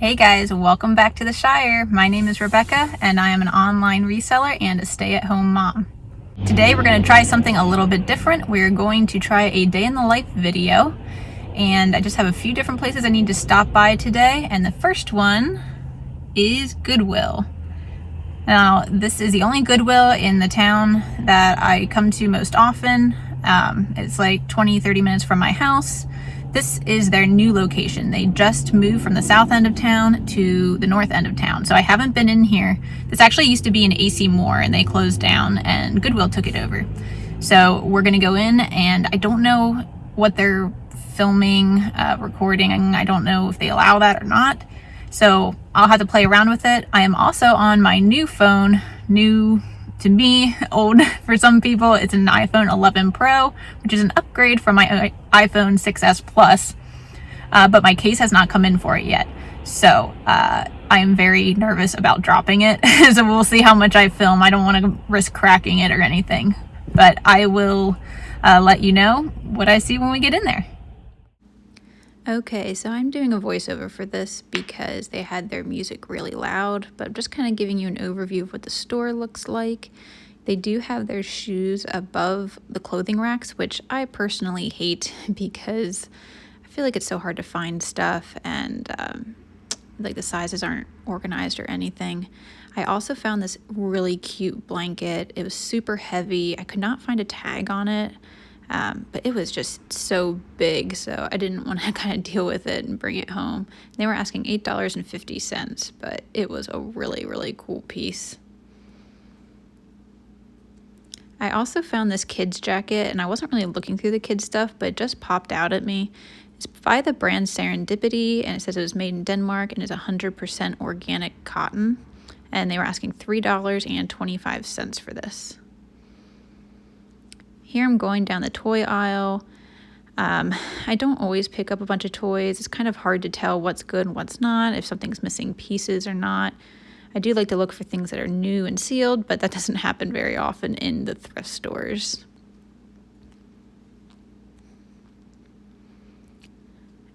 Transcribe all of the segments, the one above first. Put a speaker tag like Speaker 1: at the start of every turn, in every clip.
Speaker 1: Hey guys, welcome back to the Shire. My name is Rebecca and I am an online reseller and a stay-at-home mom. Today we're going to try something a little bit different. We're going to try a day in the life video, and I just have a few different places I need to stop by today, and the first one is Goodwill. Now this is the only Goodwill in the town that I come to most often. It's like 20-30 minutes from my house. This is their new location. They just moved from the south end of town to the north end of town. So I haven't been in here. This actually used to be an AC Moore and they closed down and Goodwill took it over. So we're gonna go in, and I don't know what they're filming, recording. I don't know if they allow that or not. So I'll have to play around with it. I am also on my new phone, new to me, old for some people. It's an iPhone 11 Pro, which is an upgrade from my iPhone 6s Plus, but my case has not come in for it yet. So I am very nervous about dropping it. So we'll see how much I film. I don't want to risk cracking it or anything, but I will let you know what I see when we get in there. Okay, so I'm doing a voiceover for this because they had their music really loud, but I'm just kind of giving you an overview of what the store looks like. They do have their shoes above the clothing racks, which I personally hate because I feel like it's so hard to find stuff, and like the sizes aren't organized or anything. I also found this really cute blanket. It was super heavy. I could not find a tag on it. But it was just so big, so I didn't want to kind of deal with it and bring it home. They were asking $8.50, but it was a really, really cool piece. I also found this kids jacket, and I wasn't really looking through the kids stuff, but it just popped out at me. It's by the brand Serendipity, and it says it was made in Denmark and is 100% organic cotton. And they were asking $3.25 for this. Here I'm going down the toy aisle. I don't always pick up a bunch of toys. It's kind of hard to tell what's good and what's not, if something's missing pieces or not. I do like to look for things that are new and sealed, but that doesn't happen very often in the thrift stores.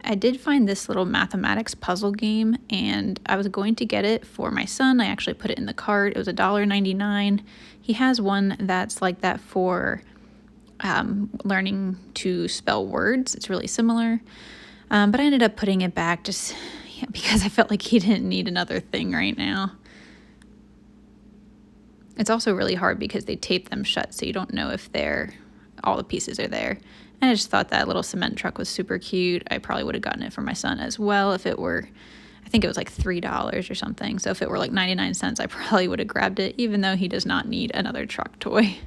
Speaker 1: I did find this little mathematics puzzle game, and I was going to get it for my son. I actually put it in the cart. It was $1.99. He has one that's like that for learning to spell words. It's really similar, but I ended up putting it back just because I felt like he didn't need another thing right now. It's also really hard because they tape them shut, so you don't know if all the pieces are there. And I just thought that little cement truck was super cute. I probably would have gotten it for my son as well if it were, I think it was like $3 or something. So if it were like 99 cents, I probably would have grabbed it, even though he does not need another truck toy.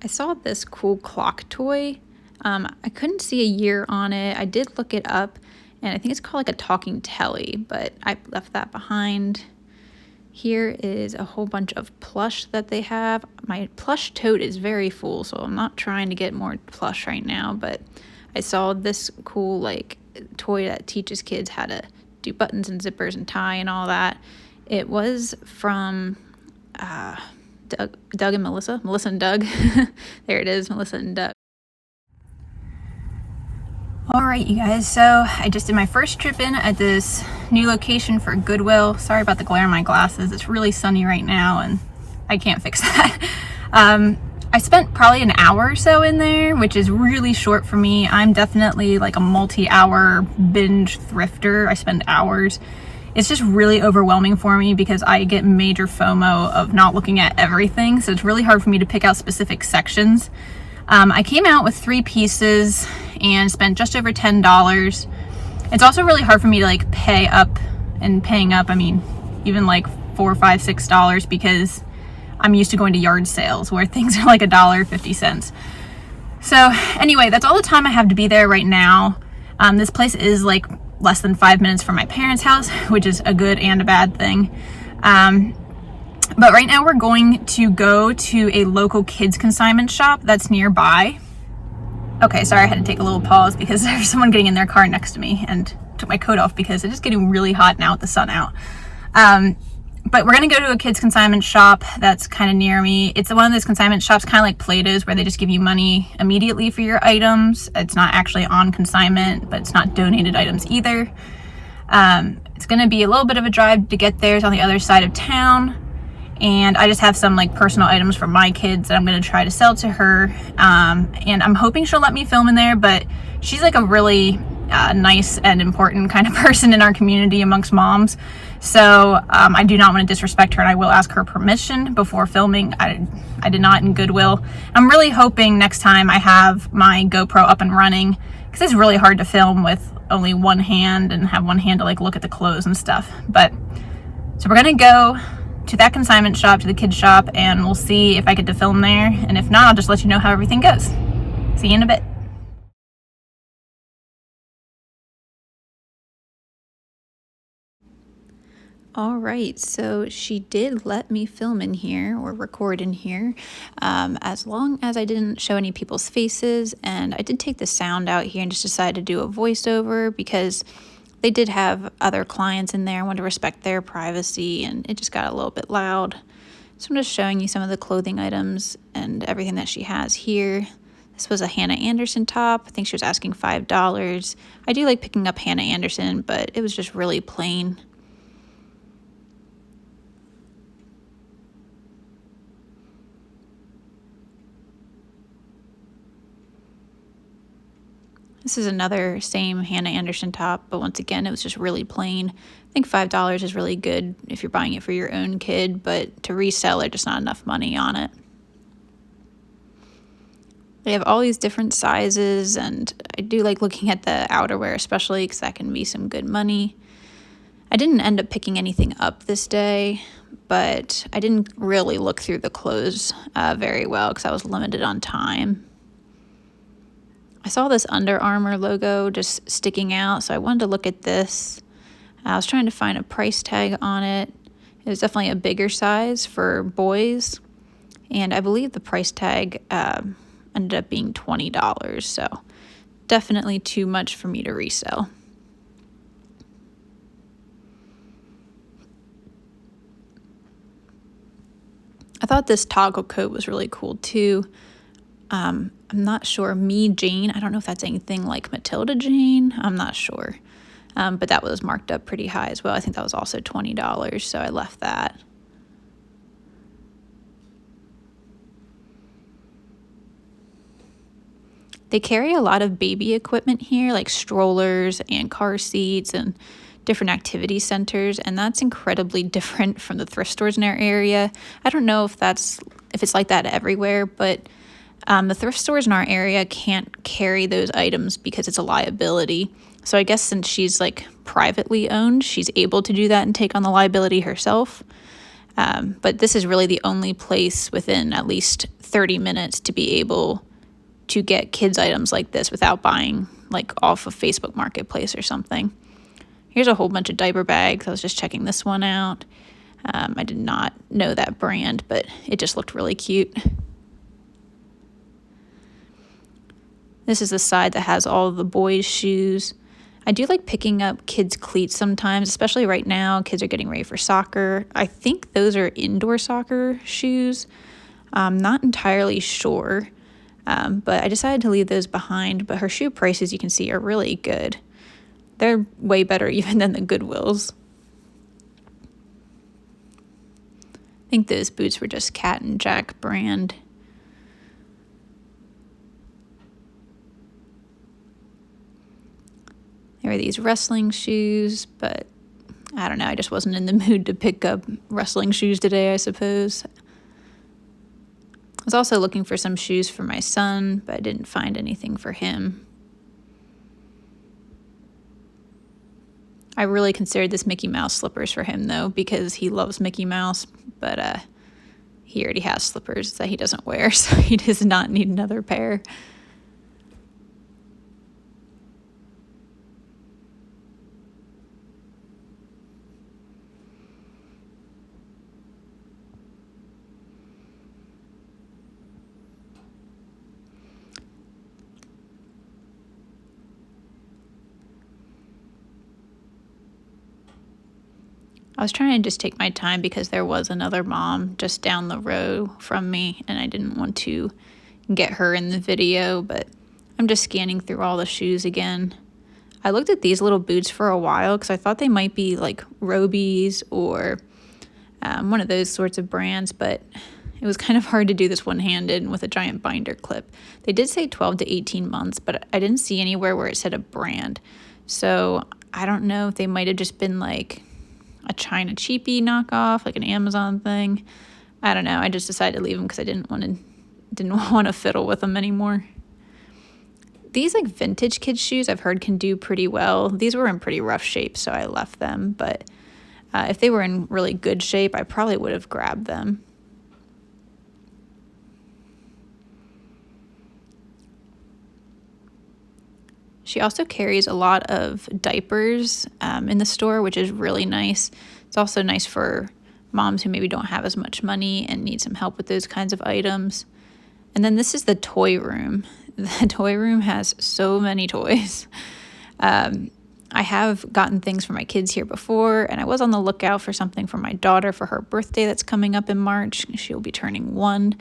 Speaker 1: I saw this cool clock toy. I couldn't see a year on it. I did look it up, and I think it's called like a talking telly, but I left that behind. Here is a whole bunch of plush that they have. My plush tote is very full, so I'm not trying to get more plush right now, but I saw this cool like toy that teaches kids how to do buttons and zippers and tie and all that. It was from Doug and Melissa and Doug. There it is, Melissa and Doug. All right, you guys, so I just did my first trip in at this new location for Goodwill. Sorry about the glare in my glasses. It's really sunny right now and I can't fix that. I spent probably an hour or so in there, which is really short for me. I'm definitely like a multi-hour binge thrifter. I spend hours. It's just really overwhelming for me because I get major FOMO of not looking at everything. So it's really hard for me to pick out specific sections. I came out with 3 pieces and spent just over $10. It's also really hard for me to like paying up. I mean, even like $4, $5, $6 because I'm used to going to yard sales where things are like $1.50. So anyway, that's all the time I have to be there right now. This place is like less than 5 minutes from my parents' house, which is a good and a bad thing. But right now we're going to go to a local kids consignment shop that's nearby. Okay, sorry, I had to take a little pause because there's someone getting in their car next to me, and took my coat off because it's just getting really hot now with the sun out. But we're going to go to a kids consignment shop that's kind of near me. It's one of those consignment shops, kind of like Plato's, where they just give you money immediately for your items. It's not actually on consignment, but it's not donated items either. It's going to be a little bit of a drive to get there. It's on the other side of town. And I just have some like personal items for my kids that I'm going to try to sell to her. And I'm hoping she'll let me film in there, but she's like a really nice and important kind of person in our community amongst moms. So I do not want to disrespect her, and I will ask her permission before filming. I did not in goodwill. I'm really hoping next time I have my GoPro up and running, because it's really hard to film with only one hand and have one hand to like look at the clothes and stuff. But so we're going to go to that consignment shop, to the kids shop, and we'll see if I get to film there. And if not, I'll just let you know how everything goes. See you in a bit. All right, so she did let me film in here or record in here, as long as I didn't show any people's faces. And I did take the sound out here and just decided to do a voiceover because they did have other clients in there. I wanted to respect their privacy, and it just got a little bit loud. So I'm just showing you some of the clothing items and everything that she has here. This was a Hannah Anderson top. I think she was asking $5. I do like picking up Hannah Anderson, but it was just really plain. This is another same Hannah Anderson top, but once again, it was just really plain. I think $5 is really good if you're buying it for your own kid, but to resell, there's just not enough money on it. They have all these different sizes, and I do like looking at the outerwear especially because that can be some good money. I didn't end up picking anything up this day, but I didn't really look through the clothes very well because I was limited on time. I saw this Under Armour logo just sticking out, so I wanted to look at this. I was trying to find a price tag on it. It was definitely a bigger size for boys, and I believe the price tag ended up being $20, so definitely too much for me to resell. I thought this toggle coat was really cool too. I'm not sure. Me Jane, I don't know if that's anything like Matilda Jane. I'm not sure. But that was marked up pretty high as well. I think that was also $20, so I left that. They carry a lot of baby equipment here, like strollers and car seats and different activity centers, and that's incredibly different from the thrift stores in our area. I don't know if it's like that everywhere, but the thrift stores in our area can't carry those items because it's a liability. So I guess since she's like privately owned, she's able to do that and take on the liability herself. But this is really the only place within at least 30 minutes to be able to get kids items like this without buying like off of Facebook Marketplace or something. Here's a whole bunch of diaper bags. I was just checking this one out. I did not know that brand, but it just looked really cute. This is the side that has all of the boys' shoes. I do like picking up kids' cleats sometimes, especially right now. Kids are getting ready for soccer. I think those are indoor soccer shoes. I'm not entirely sure, but I decided to leave those behind. But her shoe prices, you can see, are really good. They're way better even than the Goodwills. I think those boots were just Cat and Jack brand. There were these wrestling shoes, but I don't know, I just wasn't in the mood to pick up wrestling shoes today, I suppose. I was also looking for some shoes for my son, but I didn't find anything for him. I really considered this Mickey Mouse slippers for him, though, because he loves Mickey Mouse, but he already has slippers that he doesn't wear, so he does not need another pair. I was trying to just take my time because there was another mom just down the row from me and I didn't want to get her in the video, but I'm just scanning through all the shoes again. I looked at these little boots for a while because I thought they might be like Robies or one of those sorts of brands, but it was kind of hard to do this one-handed with a giant binder clip. They did say 12 to 18 months, but I didn't see anywhere where it said a brand. So I don't know if they might have just been like a China cheapie knockoff, like an Amazon thing. I don't know. I just decided to leave them because I didn't want to fiddle with them anymore. These like vintage kids shoes I've heard can do pretty well. These were in pretty rough shape, so I left them. But if they were in really good shape, I probably would have grabbed them. She also carries a lot of diapers in the store, which is really nice. It's also nice for moms who maybe don't have as much money and need some help with those kinds of items. And then this is the toy room. The toy room has so many toys. I have gotten things for my kids here before, and I was on the lookout for something for my daughter for her birthday that's coming up in March. She'll be turning 1.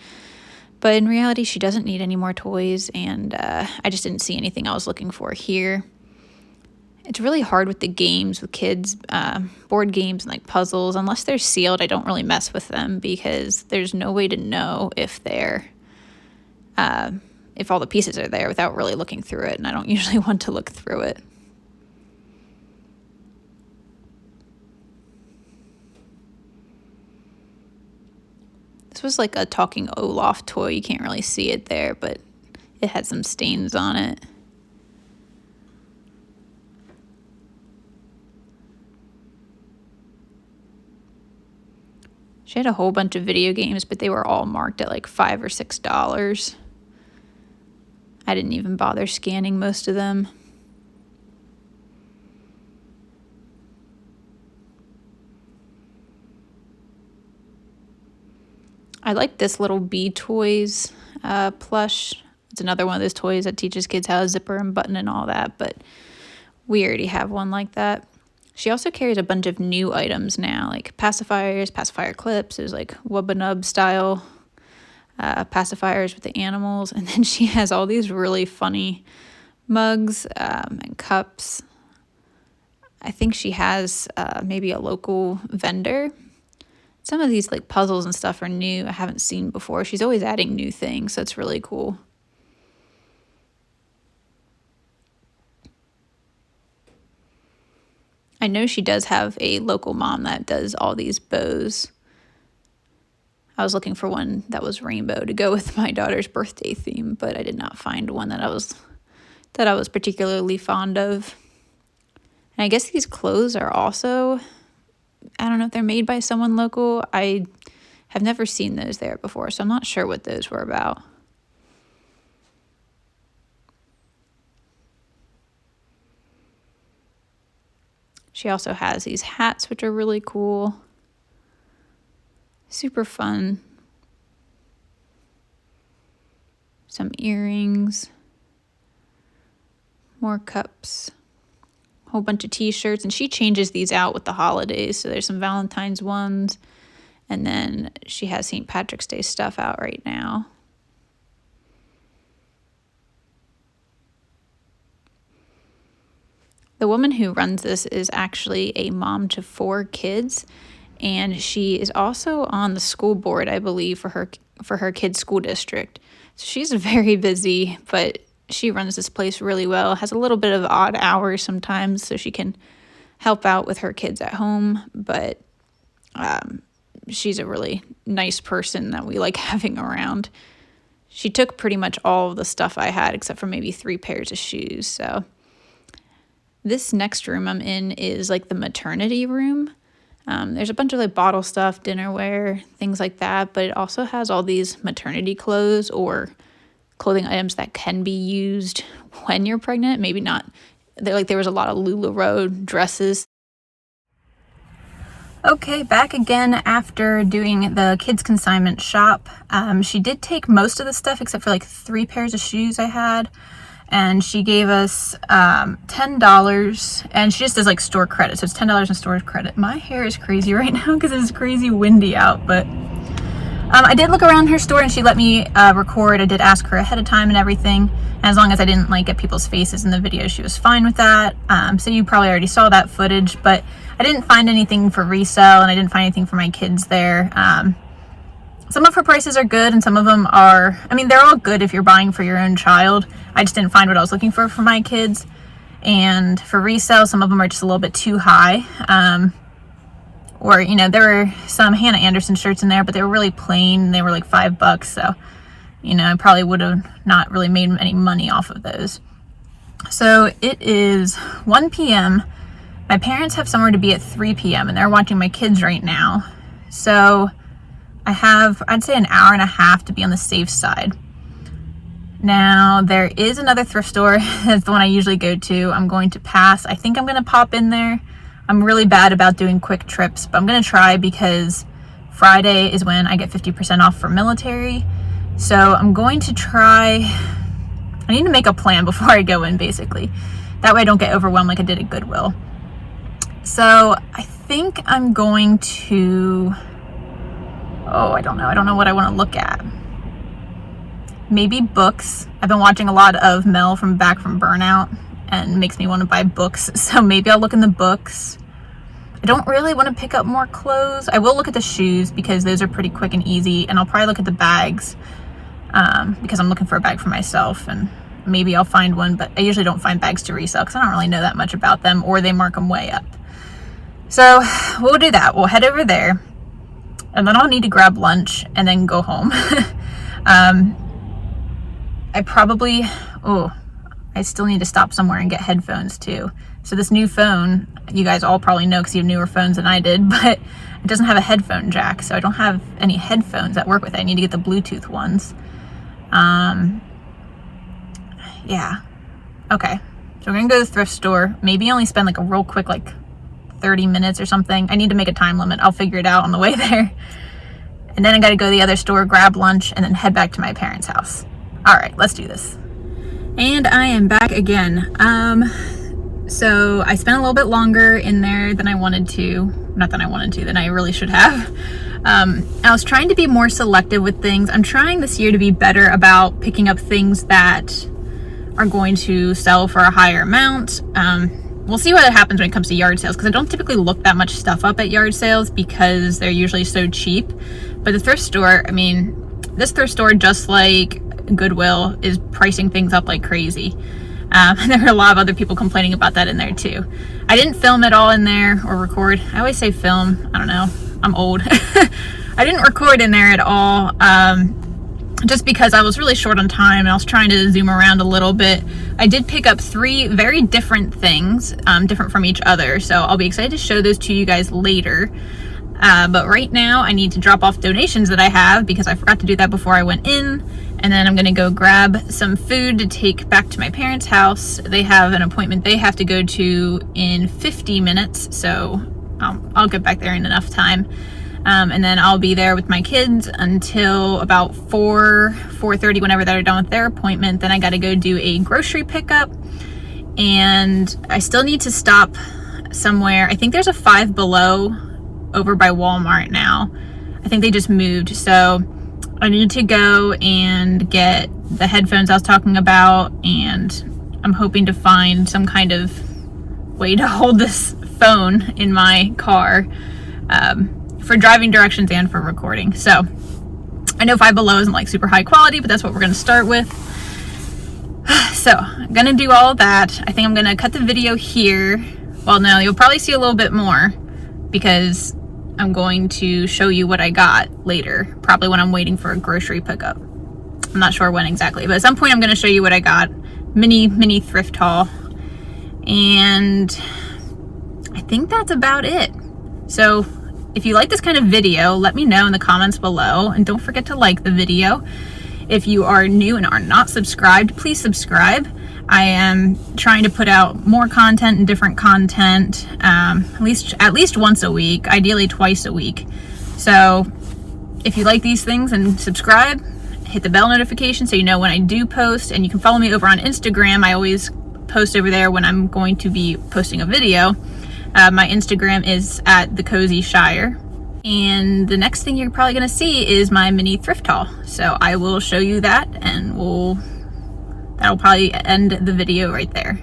Speaker 1: But in reality, she doesn't need any more toys, and I just didn't see anything I was looking for here. It's really hard with the games with kids, board games and like puzzles. Unless they're sealed, I don't really mess with them because there's no way to know if all the pieces are there without really looking through it, and I don't usually want to look through it. This was like a talking Olaf toy. You can't really see it there, but it had some stains on it. She had a whole bunch of video games, but they were all marked at like $5 or $6. I didn't even bother scanning most of them. I like this little Bee Toys plush. It's another one of those toys that teaches kids how to zipper and button and all that, but we already have one like that. She also carries a bunch of new items now, like pacifiers, pacifier clips. There's like Wubba Nub style pacifiers with the animals. And then she has all these really funny mugs and cups. I think she has maybe a local vendor. Some of these like puzzles and stuff are new. I haven't seen before. She's always adding new things, so it's really cool. I know she does have a local mom that does all these bows. I was looking for one that was rainbow to go with my daughter's birthday theme, but I did not find one that I was particularly fond of. And I guess these clothes are also, I don't know if they're made by someone local. I have never seen those there before, so I'm not sure what those were about. She also has these hats, which are really cool. Super fun. Some earrings. More cups. A whole bunch of t-shirts. And she changes these out with the holidays. So there's some Valentine's ones. And then she has St. Patrick's Day stuff out right now. The woman who runs this is actually a mom to 4 kids, and she is also on the school board, I believe, for her kids' school district. So she's very busy, but she runs this place really well. Has a little bit of odd hours sometimes, so she can help out with her kids at home. But she's a really nice person that we like having around. She took pretty much all of the stuff I had, except for maybe 3 pairs of shoes. So this next room I'm in is like the maternity room. There's a bunch of like bottle stuff, dinnerware, things like that, but it also has all these maternity clothes or clothing items that can be used when you're pregnant. Maybe not. There was a lot of LuLaRoe dresses. Okay, back again after doing the kids consignment shop. She did take most of the stuff except for like 3 pairs of shoes I had. and she gave us $10, and she just does like store credit, so it's $10 in store credit. My hair is crazy right now because it's crazy windy out, but I did look around her store and she let me record. I did ask her ahead of time and everything, and as long as I didn't like get people's faces in the video, she was fine with that. So you probably already saw that footage, but I didn't find anything for resale, and I didn't find anything for my kids there. Some of her prices are good, and some of them are, I mean, they're all good if you're buying for your own child. I just didn't find what I was looking for my kids. And for resale, some of them are just a little bit too high. Or, you know, there were some Hannah Anderson shirts in there, but they were really plain. They were like $5, so, you know, I probably would have not really made any money off of those. So it is 1 p.m. My parents have somewhere to be at 3 p.m. and they're watching my kids right now. So I have, I'd say, an hour and a half to be on the safe side. Now, there is another thrift store. That's the one I usually go to. I'm going to pass. I think I'm going to pop in there. I'm really bad about doing quick trips, but I'm going to try because Friday is when I get 50% off for military. So I'm going to try. I need to make a plan before I go in, basically. That way I don't get overwhelmed like I did at Goodwill. So I think I'm going to, I don't know what I want to look at. Maybe books. I've been watching a lot of Mel from Back from Burnout, and it makes me want to buy books. So maybe I'll look in the books. I don't really want to pick up more clothes. I will look at the shoes because those are pretty quick and easy, and I'll probably look at the bags because I'm looking for a bag for myself, and maybe I'll find one, but I usually don't find bags to resell because I don't really know that much about them, or they mark them way up. So we'll do that. We'll head over there, and then I'll need to grab lunch and then go home. I still need to stop somewhere and get headphones too. So this new phone, you guys all probably know because you have newer phones than I did, but it doesn't have a headphone jack, so I don't have any headphones that work with it. I need to get the Bluetooth ones. Yeah. Okay. So we're gonna go to the thrift store. Maybe only spend like a real quick, like 30 minutes or something. I need to make a time limit. I'll figure it out on the way there. And then I gotta go to the other store, grab lunch, and then head back to my parents' house. All right, let's do this. And I am back again. So I spent a little bit longer in there than I wanted to. Not than I wanted to, than I really should have. I was trying to be more selective with things. I'm trying this year to be better about picking up things that are going to sell for a higher amount. We'll see what happens when it comes to yard sales, because I don't typically look that much stuff up at yard sales because they're usually so cheap. But the thrift store, I mean, this thrift store, just like Goodwill, is pricing things up like crazy. And there were a lot of other people complaining about that in there too. I didn't film it all in there or record. I always say film. I don't know. I'm old. I didn't record in there at all. Just because I was really short on time and I was trying to zoom around a little bit. I did pick up 3 very different things, different from each other. So I'll be excited to show those to you guys later. But right now I need to drop off donations that I have because I forgot to do that before I went in. And then I'm gonna go grab some food to take back to my parents' house. They have an appointment they have to go to in 50 minutes. So I'll get back there in enough time. And then I'll be there with my kids until about 4:30, whenever they're done with their appointment. Then I gotta go do a grocery pickup. And I still need to stop somewhere. I think there's a Five Below over by Walmart now. I think they just moved. So I need to go and get the headphones I was talking about, and I'm hoping to find some kind of way to hold this phone in my car for driving directions and for recording. So I know Five Below isn't like super high quality, but that's what we're going to start with. So I'm going to do all of that. I think I'm going to cut the video here. Well, no, you'll probably see a little bit more because I'm going to show you what I got later, probably when I'm waiting for a grocery pickup. I'm not sure when exactly, but at some point I'm going to show you what I got. Mini thrift haul. And I think that's about it. So if you like this kind of video, let me know in the comments below, and don't forget to like the video. If you are new and are not subscribed, please subscribe. I am trying to put out more content and different content, at least once a week, ideally twice a week. So if you like these things, then subscribe, hit the bell notification so you know when I do post, and you can follow me over on Instagram. I always post over there when I'm going to be posting a video. My Instagram is at TheCozyShire. And the next thing you're probably going to see is my mini thrift haul. So I will show you that, and that'll probably end the video right there.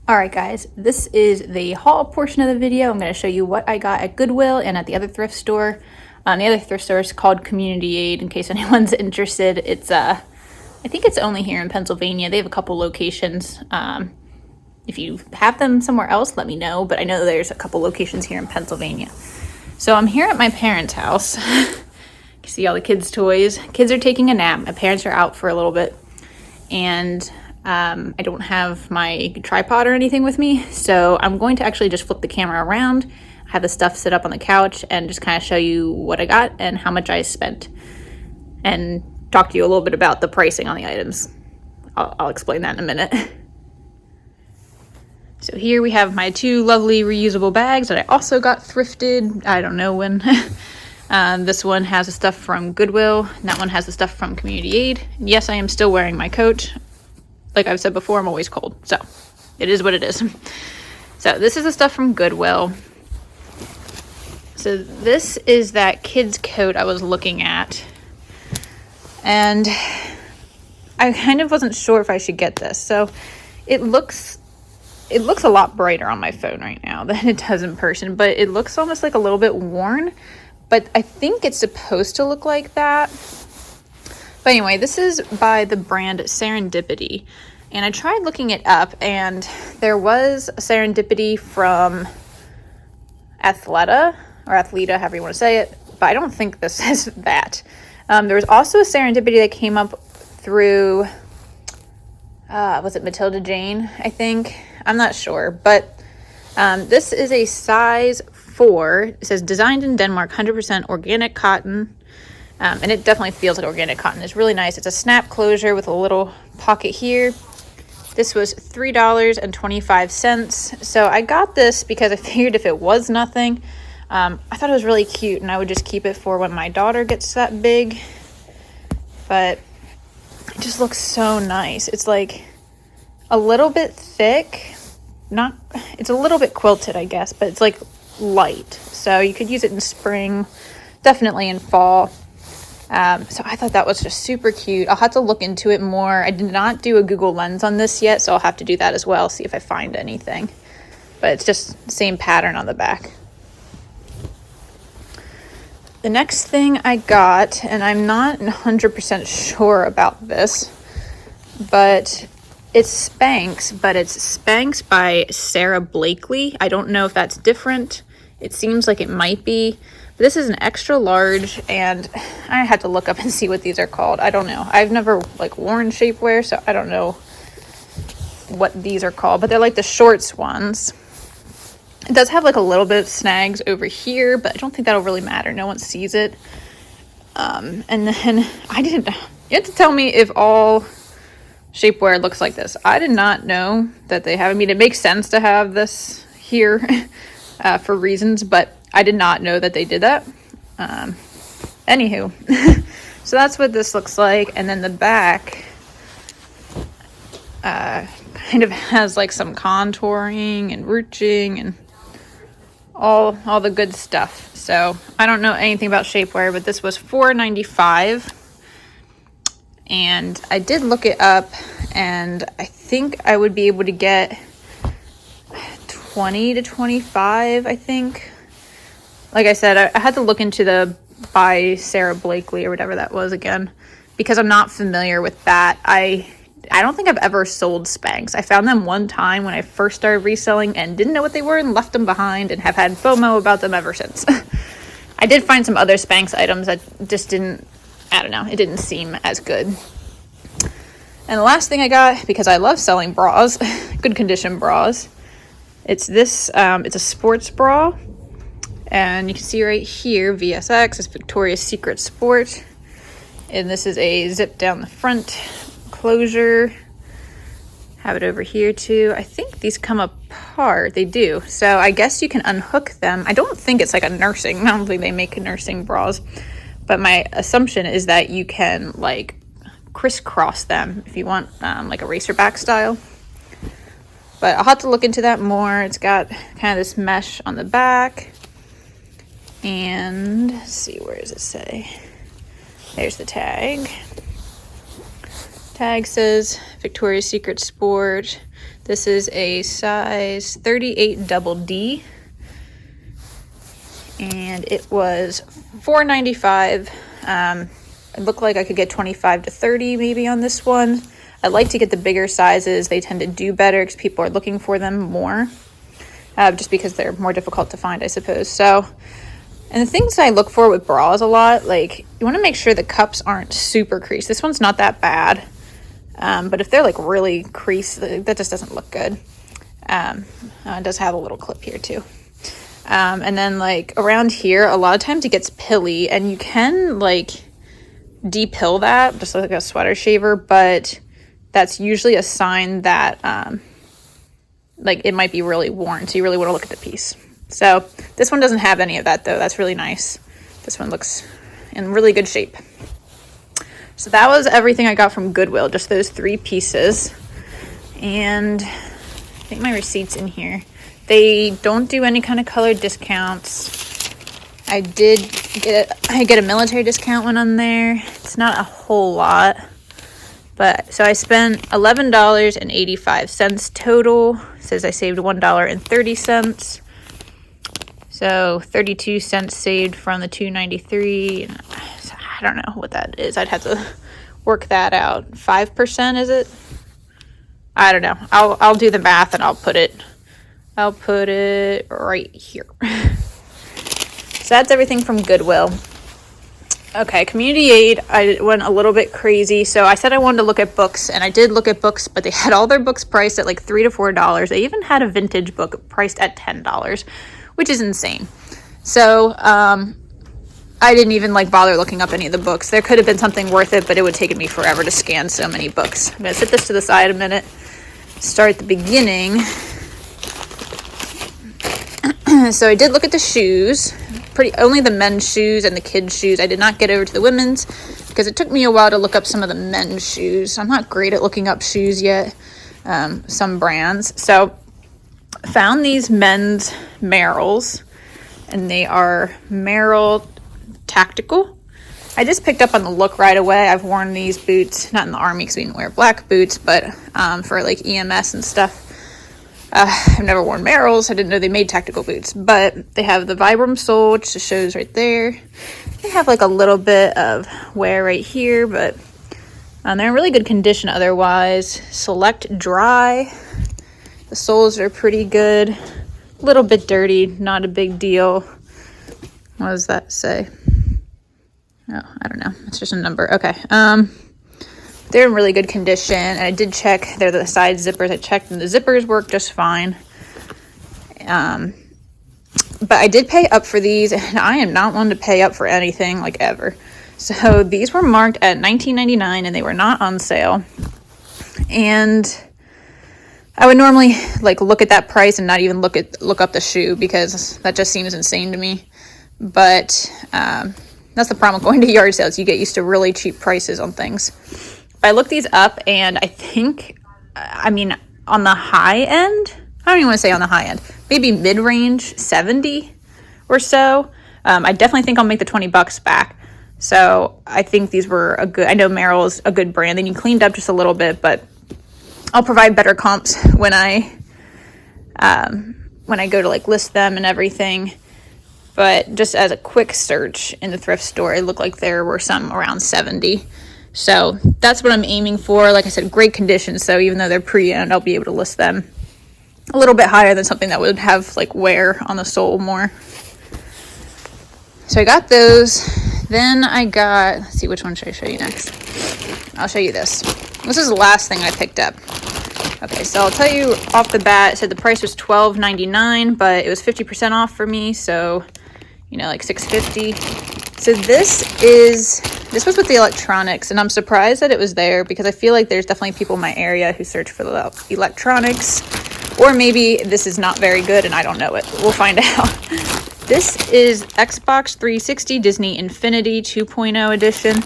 Speaker 1: Alright guys, this is the haul portion of the video. I'm going to show you what I got at Goodwill and at the other thrift store. The other thrift store is called Community Aid, in case anyone's interested. It's I think it's only here in Pennsylvania. They have a couple locations. If you have them somewhere else, let me know, but I know there's a couple locations here in Pennsylvania. So I'm here at my parents' house. You can see all the kids' toys. Kids are taking a nap. My parents are out for a little bit. And I don't have my tripod or anything with me. So I'm going to actually just flip the camera around, have the stuff sit up on the couch, and just kind of show you what I got and how much I spent. And talk to you a little bit about the pricing on the items. I'll explain that in a minute. So here we have my two lovely reusable bags that I also got thrifted. I don't know when. This one has the stuff from Goodwill, and that one has the stuff from Community Aid. And yes, I am still wearing my coat. Like I've said before, I'm always cold. So it is what it is. So this is the stuff from Goodwill. So this is that kid's coat I was looking at. And I kind of wasn't sure if I should get this. So it looks a lot brighter on my phone right now than it does in person, but it looks almost like a little bit worn, but I think it's supposed to look like that. But anyway, this is by the brand Serendipity, and I tried looking it up, and there was a Serendipity from Athleta, or Athleta, however you want to say it, but I don't think this is that. There was also a Serendipity that came up through, was it Matilda Jane, I think? I'm not sure, but this is a size 4. It says designed in Denmark, 100% organic cotton, and it definitely feels like organic cotton. It's really nice. It's a snap closure with a little pocket here. This was $3.25, so I got this because I figured if it was nothing, I thought it was really cute, and I would just keep it for when my daughter gets that big, but it just looks so nice. It's like a little bit thick, it's a little bit quilted, I guess, but it's like light. So you could use it in spring, definitely in fall. So I thought that was just super cute. I'll have to look into it more. I did not do a Google Lens on this yet, so I'll have to do that as well, see if I find anything. But it's just the same pattern on the back. The next thing I got, and I'm not 100% sure about this, but it's Spanx, but it's Spanx by Sarah Blakely. I don't know if that's different. It seems like it might be. But this is an extra large, and I had to look up and see what these are called. I don't know. I've never worn shapewear, so I don't know what these are called, but they're like the shorts ones. It does have a little bit of snags over here, but I don't think that'll really matter. No one sees it. And then you have to tell me if all shapewear looks like this. I did not know that they have. I mean, it makes sense to have this here for reasons, but I did not know that they did that. Anywho, so that's what this looks like. And then the back kind of has some contouring and ruching and all the good stuff. So I don't know anything about shapewear, but this was $4.95. And I did look it up, and I think I would be able to get 20 to 25, I think. Like I said, I had to look into the by Sarah Blakely or whatever that was again, because I'm not familiar with that. I don't think I've ever sold Spanx. I found them one time when I first started reselling and didn't know what they were and left them behind and have had FOMO about them ever since. I did find some other Spanx items that just didn't, I don't know, it didn't seem as good. And the last thing I got, because I love selling bras, good condition bras, it's this, it's a sports bra. And you can see right here, VSX, is Victoria's Secret Sport. And this is a zip down the front closure. Have it over here too. I think these come apart. They do. So I guess you can unhook them. I don't think it's like a nursing. I don't think they make nursing bras. but my assumption is that you can like crisscross them if you want like a racerback style. But I'll have to look into that more. It's got kind of this mesh on the back. And let's see, where does it say? There's the tag. Tag says Victoria's Secret Sport. This is a size 38 double D. And it was $4.95. It looked like I could get 25 to 30 maybe on this one. I like to get the bigger sizes. They tend to do better because people are looking for them more. Just because they're more difficult to find, I suppose. So, and the things I look for with bras a lot, like you want to make sure the cups aren't super creased. This one's not that bad. But if they're like really creased, that just doesn't look good. It does have a little clip here too. And then like around here, a lot of times it gets pilly, and you can like de-pill that just like a sweater shaver, but that's usually a sign that like it might be really worn, so you really want to look at the piece. So this one doesn't have any of that though. That's really nice. This one looks in really good shape. So that was everything I got from Goodwill, just those 3 pieces. And I think my receipt's in here. They don't do any kind of color discounts. I get a military discount when I'm there. It's not a whole lot. But so I spent $11.85 total. It says I saved $1.30. So 32 cents saved from the $2.93. I don't know what that is. I'd have to work that out. 5%, is it? I don't know. I'll do the math and I'll put it right here. So that's everything from Goodwill. Okay, community aid, I went a little bit crazy. So I said I wanted to look at books, and I did look at books, but they had all their books priced at like $3 to $4. They even had a vintage book priced at $10, which is insane. So I didn't even like bother looking up any of the books. There could have been something worth it, but it would take me forever to scan so many books. I'm gonna set this to the side a minute, start at the beginning. So I did look at the shoes, only the men's shoes and the kids' shoes. I did not get over to the women's because it took me a while to look up some of the men's shoes. I'm not great at looking up shoes yet, some brands. So found these men's Merrells, and they are Merrell Tactical. I just picked up on the look right away. I've worn these boots, not in the army because we didn't wear black boots, but for like EMS and stuff. I've never worn Merrells. I didn't know they made tactical boots, but they have the Vibram sole, which just shows right there. They have like a little bit of wear right here, but they're in really good condition otherwise. Select dry. The soles are pretty good. A little bit dirty, not a big deal. What does that say? Oh, I don't know. It's just a number. Okay. They're in really good condition, and I did check. They're the side zippers. I checked, and the zippers work just fine. But I did pay up for these, and I am not one to pay up for anything, like, ever. So these were marked at $19.99, and they were not on sale. And I would normally, like, look at that price and not even look up the shoe, because that just seems insane to me. But that's the problem with going to yard sales. You get used to really cheap prices on things. I looked these up, and I think, I mean, on the high end, I don't even want to say on the high end, maybe mid-range, 70 or so. I definitely think I'll make the $20 back. So I think these were I know Merrell is a good brand. They need cleaned up just a little bit, but I'll provide better comps when I go to like list them and everything. But just as a quick search in the thrift store, it looked like there were some around 70. So that's what I'm aiming for. Like I said, great condition. So even though they're pre-owned, I'll be able to list them a little bit higher than something that would have like wear on the sole more. So I got those. Then I got, let's see, which one should I show you next? I'll show you this. This is the last thing I picked up. Okay, so I'll tell you off the bat, it said the price was $12.99, but it was 50% off for me. So, you know, like $6.50. So this was with the electronics, and I'm surprised that it was there because I feel like there's definitely people in my area who search for the electronics, or maybe this is not very good and I don't know it. We'll find out. This is Xbox 360 Disney Infinity 2.0 edition.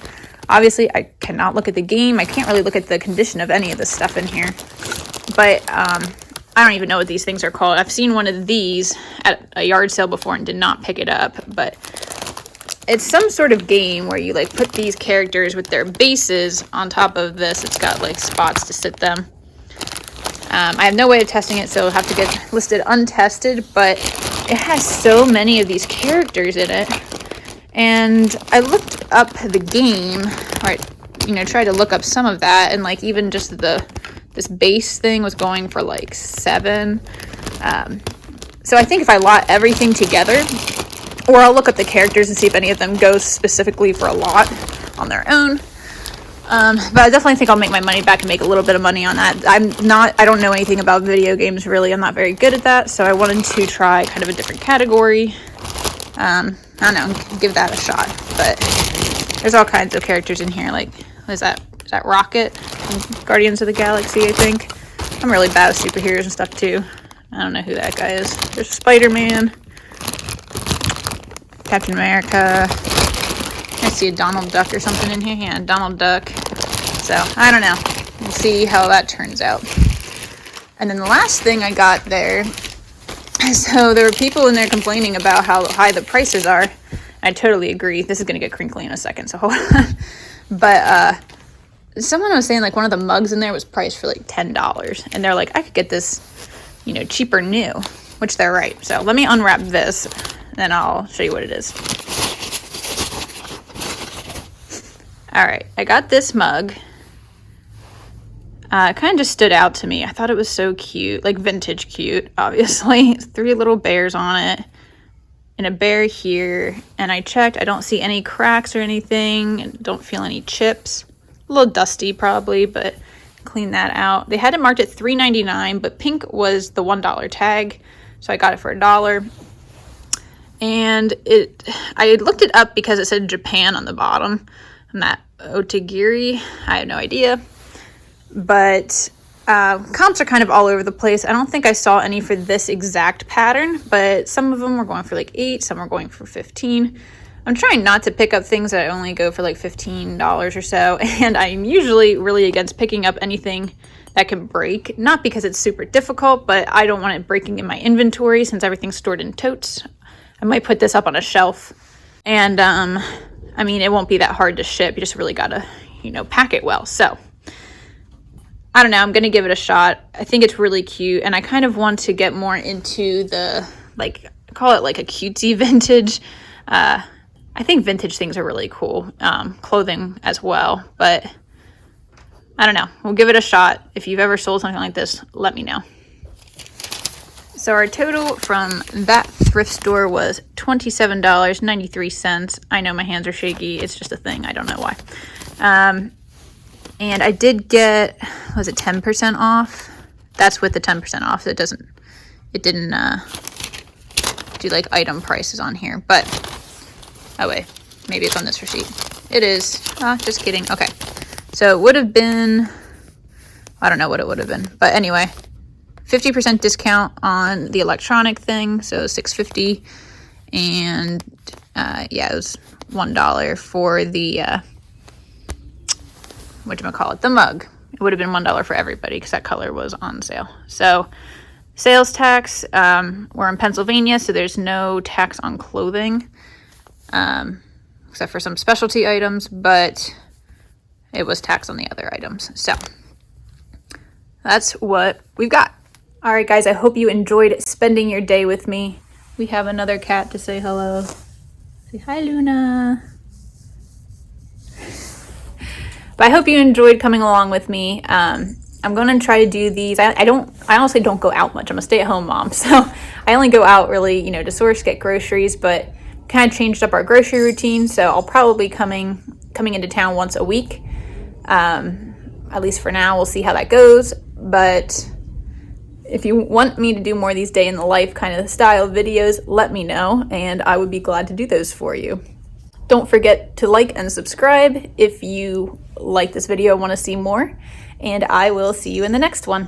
Speaker 1: Obviously, I cannot look at the game. I can't really look at the condition of any of this stuff in here. But I don't even know what these things are called. I've seen one of these at a yard sale before and did not pick it up. But it's some sort of game where you like put these characters with their bases on top of this. It's got like spots to sit them. I have no way of testing it, so it'll have to get listed untested, but it has so many of these characters in it. And I looked up the game, or tried to look up some of that, and like even just this base thing was going for like $7. So I think if I lot everything together, or I'll look up the characters and see if any of them go specifically for a lot on their own. But I definitely think I'll make my money back and make a little bit of money on that. I don't know anything about video games really. I'm not very good at that. So I wanted to try kind of a different category. I don't know, give that a shot. But there's all kinds of characters in here. Like, what is that? Is that Rocket from Guardians of the Galaxy, I think? I'm really bad with superheroes and stuff too. I don't know who that guy is. There's Spider-Man. Captain America. I see a Donald Duck or something in here. Yeah, Donald Duck. So, I don't know. We'll see how that turns out. And then the last thing I got there, so there were people in there complaining about how high the prices are. I totally agree. This is going to get crinkly in a second, so hold on. But someone was saying like one of the mugs in there was priced for like $10. And they're like, I could get this, cheaper new, which they're right. So let me unwrap this, and then I'll show you what it is. All right, I got this mug. It kind of just stood out to me. I thought it was so cute, like vintage cute, obviously. 3 little bears on it, and a bear here. And I checked, I don't see any cracks or anything, and don't feel any chips. A little dusty probably, but clean that out. They had it marked at $3.99, but pink was the $1 tag, so I got it for $1. And I looked it up because it said Japan on the bottom. And that Otagiri, I have no idea. But comps are kind of all over the place. I don't think I saw any for this exact pattern, but some of them were going for like $8, some were going for $15. I'm trying not to pick up things that only go for like $15 or so, and I'm usually really against picking up anything that can break, not because it's super difficult, but I don't want it breaking in my inventory since everything's stored in totes. I might put this up on a shelf, and I mean, it won't be that hard to ship. You just really gotta, pack it well. So, I don't know. I'm gonna give it a shot. I think it's really cute, and I kind of want to get more into the, call it like a cutesy vintage. I think vintage things are really cool. Clothing as well, but I don't know. We'll give it a shot. If you've ever sold something like this, let me know. So our total from that thrift store was $27.93. I know my hands are shaky. It's just a thing. I don't know why. And I did get, was it 10% off? That's with the 10% off. So it didn't do like item prices on here. But, oh wait, maybe it's on this receipt. It is. Just kidding. Okay. So it would have been, I don't know what it would have been. But anyway. 50% discount on the electronic thing, so $6.50, and yeah, it was $1 for the the mug. It would have been $1 for everybody because that color was on sale. So sales tax, we're in Pennsylvania, so there's no tax on clothing, except for some specialty items, but it was tax on the other items. So that's what we've got. All right, guys, I hope you enjoyed spending your day with me. We have another cat to say hello. Say hi, Luna. But I hope you enjoyed coming along with me. I'm going to try to do these. I honestly don't go out much. I'm a stay-at-home mom, so I only go out really, to source, get groceries, but kind of changed up our grocery routine, so I'll probably coming into town once a week. At least for now, we'll see how that goes, but if you want me to do more of these day in the life kind of style videos, let me know, and I would be glad to do those for you. Don't forget to like and subscribe if you like this video and want to see more, and I will see you in the next one.